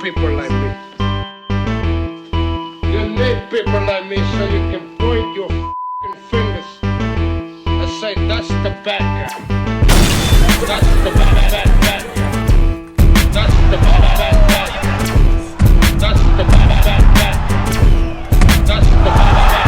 people like me. You need people like me so you can point your f***ing fingers and say, that's the bad guy. That's the bad guy. That's the bad guy. That's the bad guy. That's the bad guy.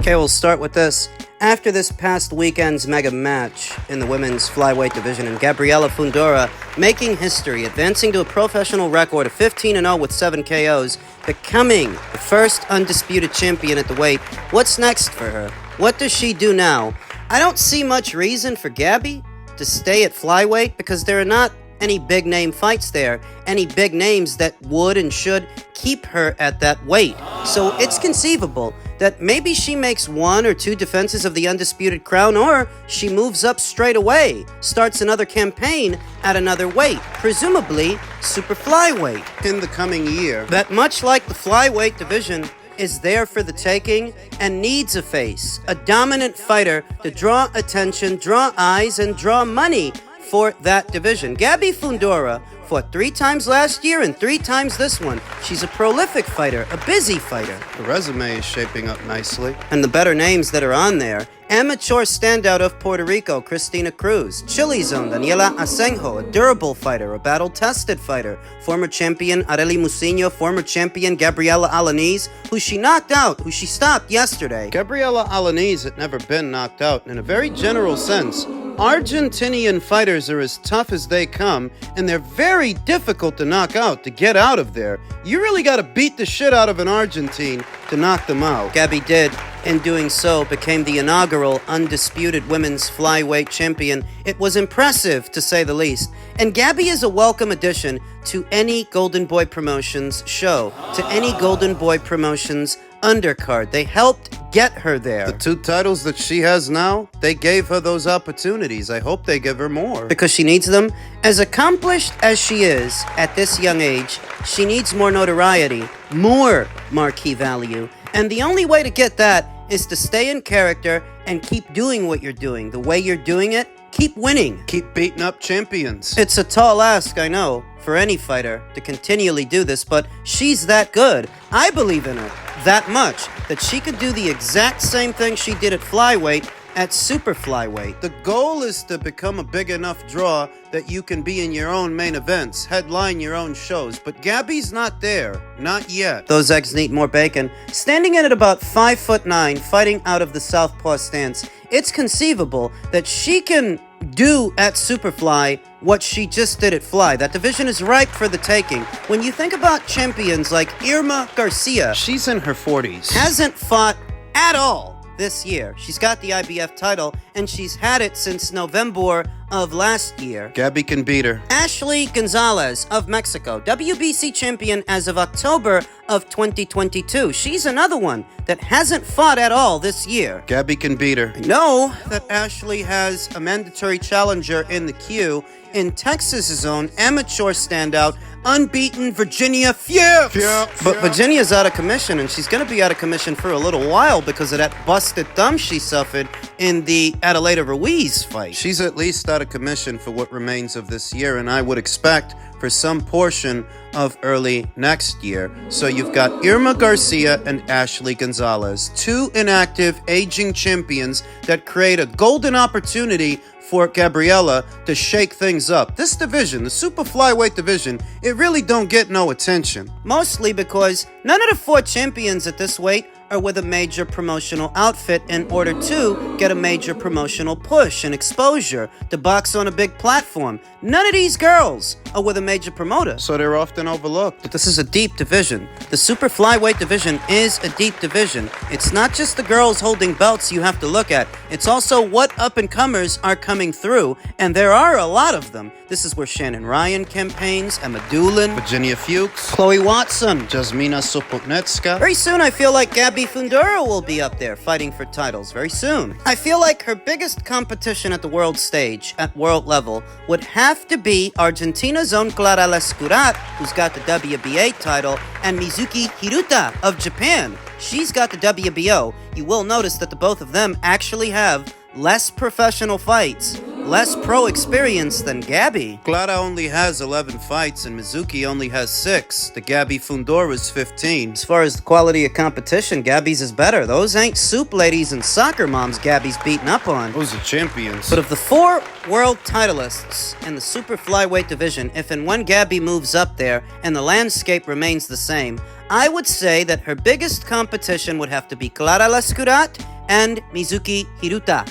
Okay, we'll start with this. After this past weekend's mega match in the women's flyweight division, and Gabriela Fundora making history, advancing to a professional record of 15-0 with 7 KOs, becoming the first undisputed champion at the weight. What's next for her? What does she do now? I don't see much reason for Gabby to stay at flyweight because there are not any big name fights there, any big names that would and should keep her at that weight. So it's conceivable that maybe she makes 1 or 2 defenses of the undisputed crown, or she moves up straight away, starts another campaign at another weight, presumably super flyweight, in the coming year. That much like the flyweight division is there for the taking and needs a face, a dominant fighter to draw attention, draw eyes, and draw money for that division. Gabby Fundora fought 3 times last year and 3 times this one. She's a prolific fighter, a busy fighter. The resume is shaping up nicely. And the better names that are on there: amateur standout of Puerto Rico, Cristina Cruz; Chile's own Daniela Asenjo, a durable fighter, a battle-tested fighter; former champion Arely Musinho, former champion Gabriela Alaniz, who she knocked out, who she stopped yesterday. Gabriela Alaniz had never been knocked out. In a very general sense, Argentinian fighters are as tough as they come, and they're very difficult to knock out, to get out of there. You really gotta beat the shit out of an Argentine to knock them out. Gabby did. In doing so, became the inaugural undisputed women's flyweight champion. It was impressive, to say the least. And Gabby is a welcome addition to any Golden Boy Promotions show, to any Golden Boy Promotions undercard. They helped get her there. The 2 titles that she has now, they gave her those opportunities. I hope they give her more, because she needs them. As accomplished as she is at this young age, she needs more notoriety, more marquee value. And the only way to get that is to stay in character and keep doing what you're doing. The way you're doing it, keep winning. Keep beating up champions. It's a tall ask, I know, for any fighter to continually do this, but she's that good. I believe in her that much that she could do the exact same thing she did at flyweight at super flyweight. The goal is to become a big enough draw that you can be in your own main events, headline your own shows, but Gabby's not there. Not yet. Those eggs need more bacon. Standing in at about 5'9", fighting out of the southpaw stance, it's conceivable that she can do at Superfly what she just did at Fly. That division is ripe for the taking. When you think about champions like Irma Garcia, she's in her 40s, hasn't fought at all this year. She's got the IBF title, and she's had it since November of last year. Gabby can beat her. Ashley Gonzalez of Mexico, WBC champion as of October of 2022. She's another one that hasn't fought at all this year. Gabby can beat her. I know that Ashley has a mandatory challenger in the queue in Texas's own amateur standout, unbeaten Virginia Fuchs. But Virginia's out of commission, and she's going to be out of commission for a little while because of that busted thumb she suffered in the Adelaida Ruiz fight. She's at least out of commission for what remains of this year, and I would expect for some portion of early next year. So you've got Irma Garcia and Ashley Gonzalez, 2 inactive, aging champions that create a golden opportunity for Gabriela to shake things up. This division, the super flyweight division, it really don't get no attention. Mostly because none of the 4 champions at this weight are with a major promotional outfit in order to get a major promotional push and exposure to box on a big platform. None of these girls are with a major promoter, so they're often overlooked. But this is a deep division. The super flyweight division is a deep division. It's not just the girls holding belts you have to look at. It's also what up-and-comers are coming through, and there are a lot of them. This is where Shannon Ryan campaigns, Emma Doolin, Virginia Fuchs, Chloe Watson, Jasmina Sopotnetska. Very soon I feel like Gabby Gabby Fundora will be up there fighting for titles very soon. I feel like her biggest competition at the world stage, at world level, would have to be Argentina's own Clara Lescurat, who's got the WBA title, and Mizuki Hiruta of Japan. She's got the WBO. You will notice that the both of them actually have less professional fights, less pro experience than Gabby. Clara only has 11 fights and Mizuki only has 6. The Gabby Fundora's 15. As far as the quality of competition, Gabby's is better. Those ain't soup ladies and soccer moms Gabby's beating up on. Those are champions. But of the 4 world titleists in the super flyweight division, if and when Gabby moves up there and the landscape remains the same, I would say that her biggest competition would have to be Clara Lescurat and Mizuki Hiruta.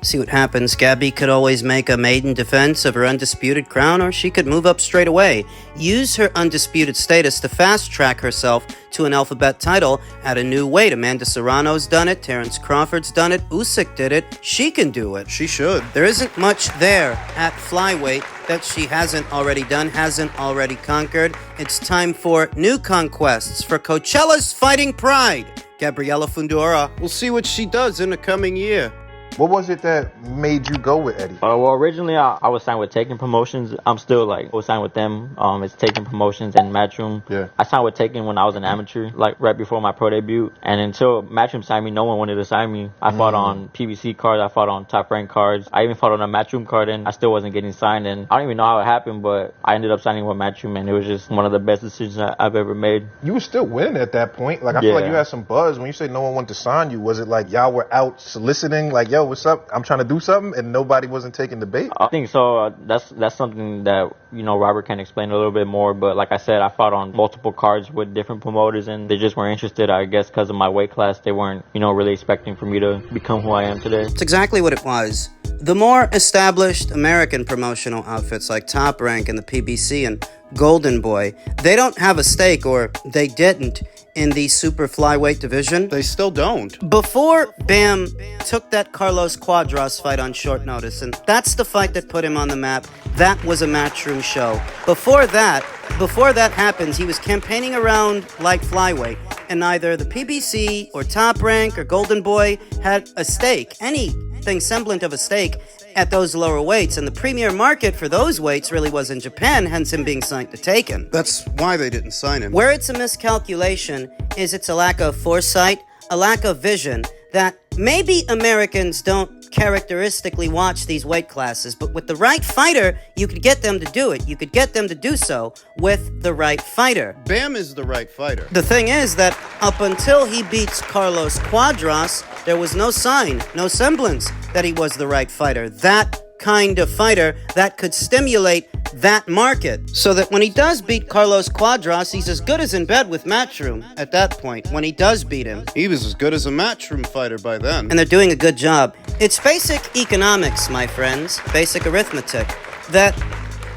See what happens. Gabby could always make a maiden defense of her undisputed crown, or she could move up straight away. Use her undisputed status to fast-track herself to an alphabet title at a new weight. Amanda Serrano's done it. Terrence Crawford's done it. Usyk did it. She can do it. She should. There isn't much there at flyweight that she hasn't already done, hasn't already conquered. It's time for new conquests for Coachella's Fighting Pride, Gabriela Fundora. We'll see what she does in the coming year. What was it that made you go with Eddie? Well, originally I was signed with Taken Promotions. I'm still was signed with them. It's Taken Promotions and Matchroom. Yeah. I signed with Taken when I was an amateur, right before my pro debut. And until Matchroom signed me, no one wanted to sign me. I fought on PBC cards. I fought on Top Rank cards. I even fought on a Matchroom card, and I still wasn't getting signed. And I don't even know how it happened, but I ended up signing with Matchroom, and it was just one of the best decisions I've ever made. You were still winning at that point. I feel like you had some buzz. When you say no one wanted to sign you, was it like y'all were out soliciting, yo, what's up? I'm trying to do something, and nobody wasn't taking the bait? I think so. That's something that, Robert can explain a little bit more. But like I said, I fought on multiple cards with different promoters, and they just weren't interested, I guess, because of my weight class. They weren't, really expecting for me to become who I am today. It's exactly what it was. The more established American promotional outfits like Top Rank and the PBC and Golden Boy, they don't have a stake, or they didn't, in the super flyweight division. They still don't. Before Bam took that Carlos Cuadras fight on short notice, and that's the fight that put him on the map, that was a Matchroom show. Before that happens, he was campaigning around like flyweight, and neither the PBC or Top Rank or Golden Boy had a stake, anything semblant of a stake at those lower weights, and the premier market for those weights really was in Japan, hence him being signed to Taken. That's why they didn't sign him. Where it's a miscalculation is it's a lack of foresight, a lack of vision, that maybe Americans don't characteristically watch these weight classes, but with the right fighter, you could get them to do it. You could get them to do so with the right fighter. Bam is the right fighter. The thing is that up until he beats Carlos Cuadras, there was no sign, no semblance that he was the right fighter. That kind of fighter that could stimulate that market. So that when he does beat Carlos Cuadras, he's as good as in bed with Matchroom at that point, when he does beat him. He was as good as a Matchroom fighter by then. And they're doing a good job. It's basic economics, my friends, basic arithmetic, that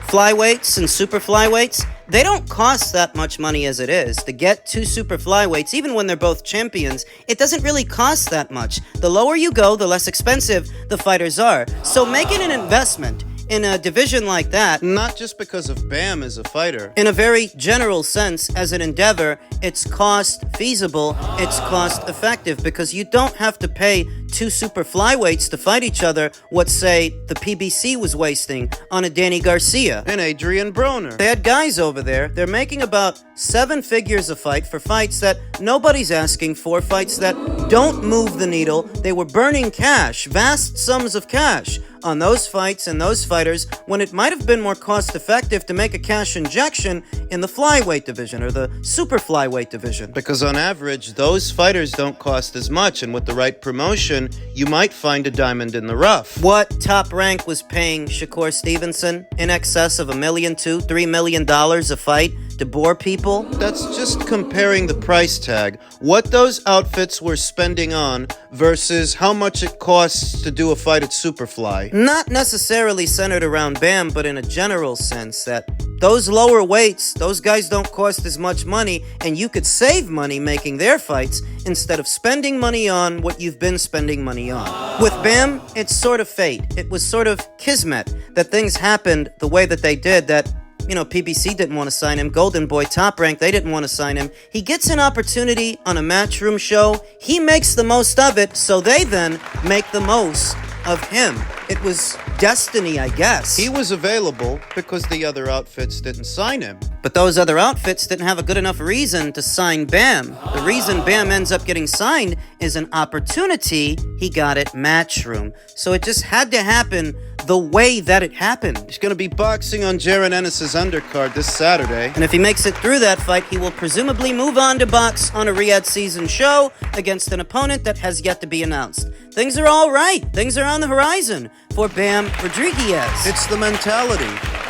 flyweights and super flyweights, they don't cost that much money as it is. To get 2 super flyweights, even when they're both champions, it doesn't really cost that much. The lower you go, the less expensive the fighters are. So making an investment in a division like that, not just because of Bam as a fighter, in a very general sense, as an endeavor, it's cost feasible, it's cost effective, because you don't have to pay 2 super flyweights to fight each other what, say, the PBC was wasting on a Danny Garcia and Adrian Broner. They had guys over there, they're making about 7 figures a fight for fights that nobody's asking for, fights that don't move the needle. They were burning cash, vast sums of cash, on those fights and those fighters, when it might have been more cost-effective to make a cash injection in the flyweight division or the super flyweight division. Because on average, those fighters don't cost as much, and with the right promotion, you might find a diamond in the rough. What Top Rank was paying Shakur Stevenson in excess of $1 million to $3 million a fight to bore people? That's just comparing the price tag. What those outfits were spending on versus how much it costs to do a fight at Superfly. Not necessarily centered around Bam, but in a general sense that those lower weights, those guys don't cost as much money, and you could save money making their fights instead of spending money on what you've been spending money on. With Bam, it's sort of fate. It was sort of kismet that things happened the way that they did, that PBC didn't want to sign him. Golden Boy, Top Rank, they didn't want to sign him. He gets an opportunity on a Matchroom show. He makes the most of it, so they then make the most of him. It was destiny, I guess. He was available because the other outfits didn't sign him. But those other outfits didn't have a good enough reason to sign Bam. The reason Bam ends up getting signed is an opportunity he got at Matchroom. So it just had to happen the way that it happened. He's going to be boxing on Jaron Ennis's undercard this Saturday. And if he makes it through that fight, he will presumably move on to box on a Riyadh season show against an opponent that has yet to be announced. Things are all right. Things are on the horizon for Bam Rodriguez. It's the mentality.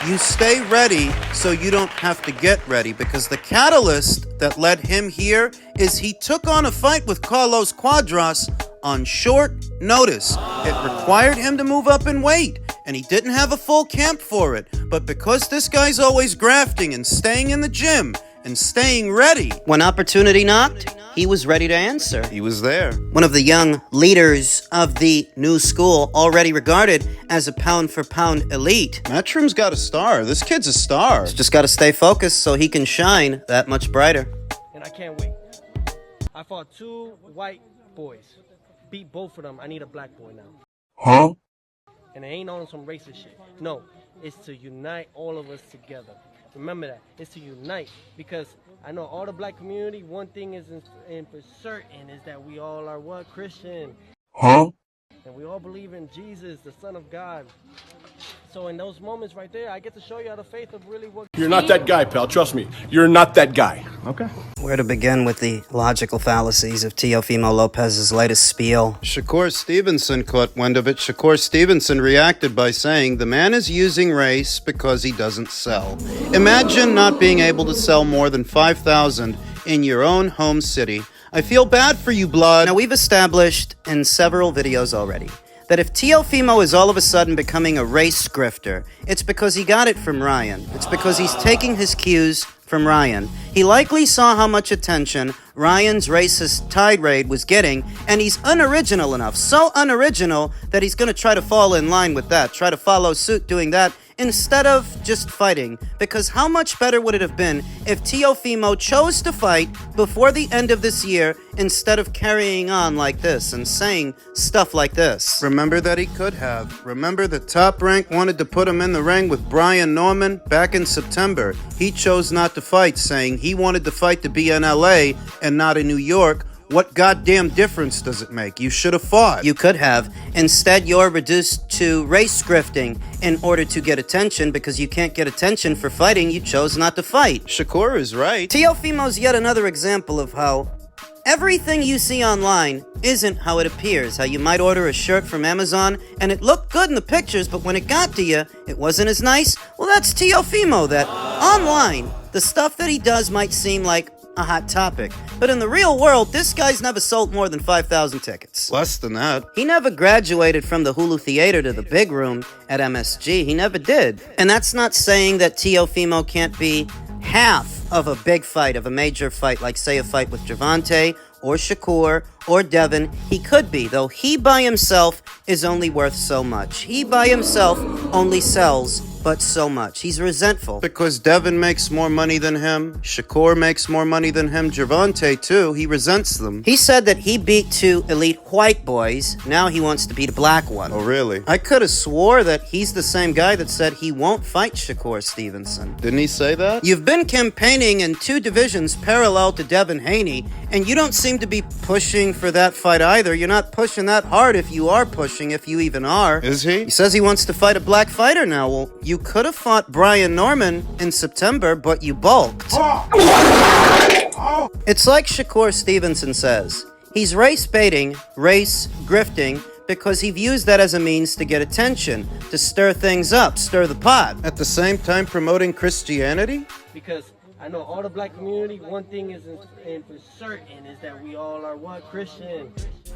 You stay ready so you don't have to get ready, because the catalyst that led him here is he took on a fight with Carlos Cuadras on short notice. It required him to move up in weight, and he didn't have a full camp for it. But because this guy's always grafting and staying in the gym and staying ready, when opportunity knocked, he was ready to answer. he was there. One of the young leaders of the new school, already regarded as a pound-for-pound elite. Matchroom's got a star. This kid's a star. He's just got to stay focused so he can shine that much brighter. And I can't wait. I fought 2 white boys. Beat both of them. I need a black boy now. Huh? And it ain't on some racist shit. No, it's to unite all of us together. Remember that. It's to unite, because I know all the black community, one thing is in for certain is that we all are what? Christian. Huh? And we all believe in Jesus, the Son of God. So in those moments right there, I get to show you how the faith of really what... You're not that guy, pal. Trust me. You're not that guy. Okay. Where to begin with the logical fallacies of Teofimo Lopez's latest spiel? Shakur Stevenson caught wind of it. Shakur Stevenson reacted by saying, "The man is using race because he doesn't sell." Imagine not being able to sell more than 5,000 in your own home city. I feel bad for you, blood. Now, we've established in several videos already that if Teofimo is all of a sudden becoming a race grifter, it's because he got it from Ryan. It's because he's taking his cues from Ryan. He likely saw how much attention Ryan's racist tirade was getting, and he's unoriginal enough, so unoriginal that he's going to try to fall in line with that, try to follow suit doing that, instead of just fighting. Because how much better would it have been if Teofimo chose to fight before the end of this year instead of carrying on like this and saying stuff like this? Remember that he could have. Remember that Top Rank wanted to put him in the ring with Brian Norman back in September. He chose not to fight, saying he wanted the fight to be in LA and not in New York. What goddamn difference does it make? You should have fought. You could have. Instead, you're reduced to race grifting in order to get attention. Because you can't get attention for fighting, you chose not to fight. Shakur is right. Teofimo's yet another example of how everything you see online isn't how it appears. How you might order a shirt from Amazon and it looked good in the pictures, but when it got to you, it wasn't as nice. Well, that's Teofimo. That online, the stuff that he does might seem like a hot topic. But in the real world, this guy's never sold more than 5,000 tickets. Less than that. He never graduated from the Hulu Theater to the big room at MSG. He never did. And that's not saying that Teofimo can't be half of a big fight, of a major fight, like say a fight with Javante or Shakur or Devin. He could be, though he by himself is only worth so much. He by himself only sells but so much. He's resentful. Because Devin makes more money than him. Shakur makes more money than him. Javante, too. He resents them. He said that he beat 2 elite white boys. Now he wants to beat a black one. Oh, really? I could have swore that he's the same guy that said he won't fight Shakur Stevenson. Didn't he say that? You've been campaigning in 2 divisions parallel to Devin Haney, and you don't seem to be pushing for that fight either. You're not pushing that hard if you are pushing, if you even are. Is he? He says he wants to fight a black fighter now. Well, you could have fought Brian Norman in September, but you bulked. It's like Shakur Stevenson says. He's race baiting, race grifting, because he views that as a means to get attention, to stir things up, stir the pot. At the same time promoting Christianity? Because I know all the black community, one thing is in for certain is that we all are what? Christian.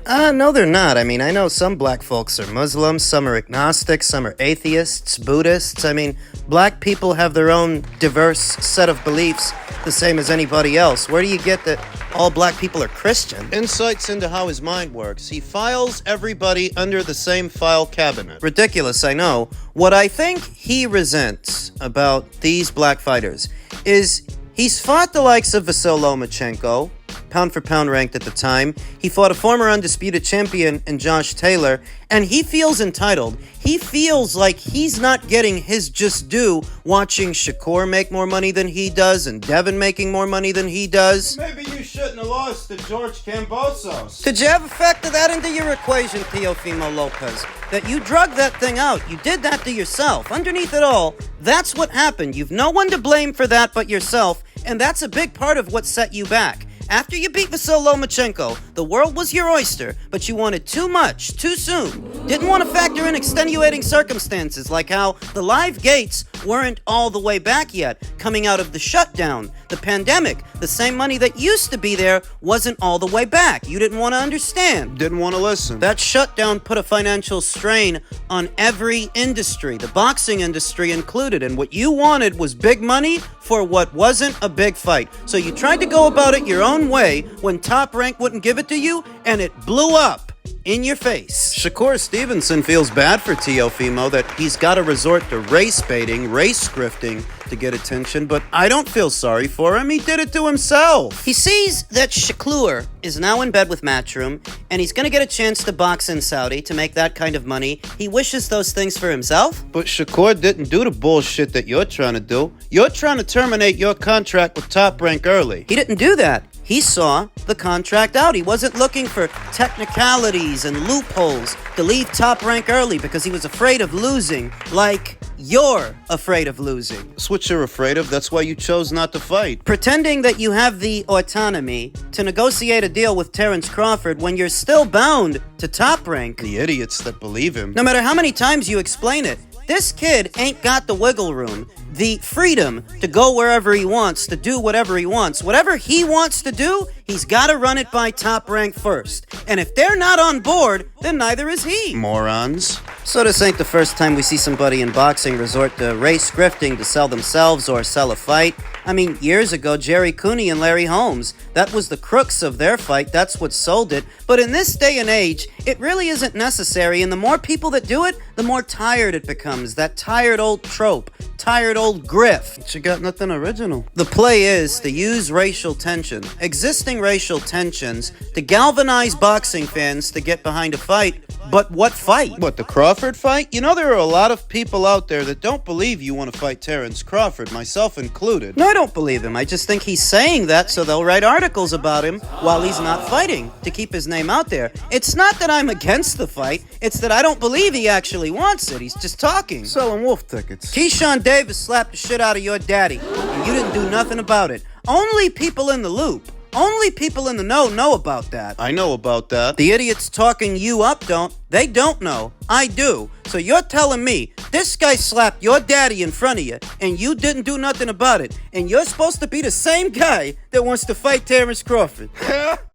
No, they're not. I mean, I know some black folks are Muslims, some are agnostics, some are atheists, Buddhists. I mean, black people have their own diverse set of beliefs, the same as anybody else. Where do you get that all black people are Christian. Insights into how his mind works. He files everybody under the same file cabinet. Ridiculous, I know. What I think he resents about these black fighters is he's fought the likes of Vasyl Lomachenko, pound for pound ranked at the time. He fought a former undisputed champion in Josh Taylor, and he feels entitled. He feels like he's not getting his just due watching Shakur make more money than he does and Devin making more money than he does. Maybe you shouldn't have lost to George Kambosos. Did you ever factor that into your equation, Teofimo Lopez? That you drug that thing out. You did that to yourself. Underneath it all, that's what happened. You've no one to blame for that but yourself, and that's a big part of what set you back. After you beat Vasyl Lomachenko, the world was your oyster, but you wanted too much, too soon. Didn't want to factor in extenuating circumstances like how the live gates weren't all the way back yet, coming out of the shutdown, the pandemic. The same money that used to be there wasn't all the way back. You didn't want to understand. Didn't want to listen. That shutdown put a financial strain on every industry, the boxing industry included, and what you wanted was big money for what wasn't a big fight. So you tried to go about it your own way when Top Rank wouldn't give it to you, and it blew up in your face. Shakur Stevenson feels bad for Teofimo that he's got to resort to race baiting, race scripting to get attention, but I don't feel sorry for him. He did it to himself. He sees that Shakur is now in bed with Matchroom, and he's going to get a chance to box in Saudi to make that kind of money. He wishes those things for himself. But Shakur didn't do the bullshit that you're trying to do. You're trying to terminate your contract with Top Rank early. He didn't do that. He saw the contract out. He wasn't looking for technicalities and loopholes to leave Top Rank early because he was afraid of losing, like you're afraid of losing. That's what you're afraid of. That's why you chose not to fight. Pretending that you have the autonomy to negotiate a deal with Terrence Crawford when you're still bound to Top Rank. The idiots that believe him. No matter how many times you explain it, this kid ain't got the wiggle room, the freedom to go wherever he wants, to do whatever he wants. Whatever he wants to do, he's got to run it by Top Rank first. And if they're not on board, then neither is he. Morons. So this ain't the first time we see somebody in boxing resort to race scripting to sell themselves or sell a fight. I mean, years ago, Jerry Cooney and Larry Holmes, that was the crux of their fight. That's what sold it. But in this day and age, it really isn't necessary. And the more people that do it, the more tired it becomes. That tired old trope, tired old grift. But you got nothing original. The play is to use racial tension, existing racial tensions, to galvanize boxing fans to get behind a fight. But what fight? What, the Crawford fight? You know, there are a lot of people out there that don't believe you want to fight Terrence Crawford, myself included. No, I don't believe him. I just think he's saying that so they'll write articles about him while he's not fighting, to keep his name out there. It's not that I'm against the fight. It's that I don't believe he actually wants it. He's just talking. Selling wolf tickets. Keyshawn Davis slapped the shit out of your daddy, and you didn't do nothing about it. Only people in the loop, only people in the know about that. I know about that. The idiots talking you up don't. They don't know. I do. So you're telling me this guy slapped your daddy in front of you and you didn't do nothing about it, and you're supposed to be the same guy that wants to fight Terrence Crawford.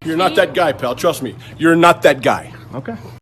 You're not that guy, pal. Trust me. You're not that guy. Okay.